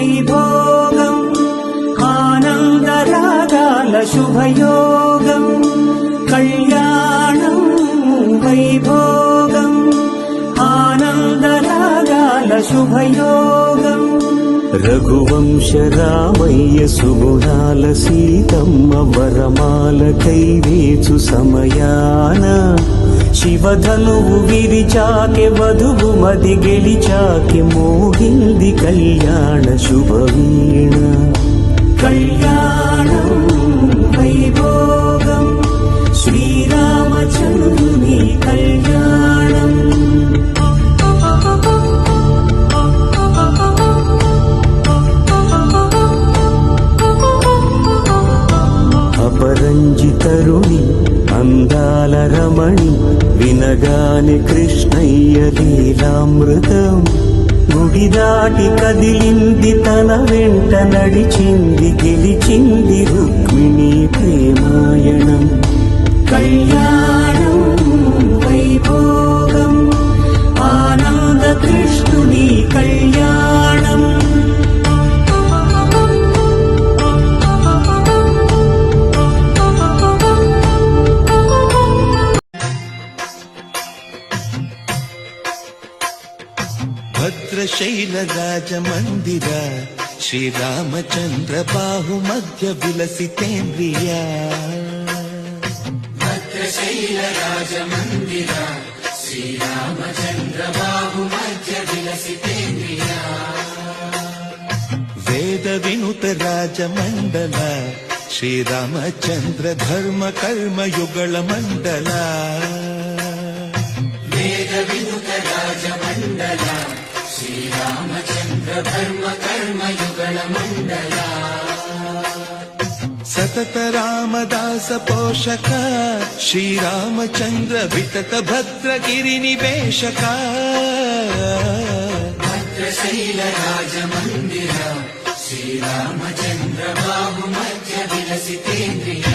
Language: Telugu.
వైభోగం ఆనందరాగాల శుభయోగం కళ్యాణం వైభోగం ఆనందరాగాల శుభయోగం రఘువంశ రామయ్య సుగుణాల సీతమ్మ వరమాల కైవేచు సమయాన శివధనువు విరిచాకె వధువు మది గెలిచాకె మోగింది కళ్యాణ శుభవీణ కళ్యాణం వైభోగం శ్రీరామచంద్రుని కళ్యాణం అపరంజితరుణి అందాల రమణి వినగాని కృష్ణయ్య లీలామృతం గుడి దాటి కదిలింది తన వెంట నడిచింది గెలిచింది రుక్మిణి ప్రేమాయణం కళ్యాణం వైభోగం ఆనంద కృష్ణుని కళ్యాణం భద్రశైల రాజమందిర శ్రీరామచంద్ర బాహు మధ్య విలసితేంద్రియ భద్రశైల రాజమందిర శ్రీరామచంద్ర బాహు మధ్య విలసితేంద్రియ వేద వినుత రాజమండల శ్రీరామచంద్ర ధర్మ కర్మ యుగళ మండల వేద వినుత రాజమండల శ్రీరామచంద్ర ధర్మ కర్మ యుగళ మండల సతత రామదాస పోషక శ్రీరామచంద్ర వితత భద్రగిరి నివేశక భద్రశైల రాజమందిర శ్రీరామచంద్ర బాహు మధ్య విలసితేంద్రియ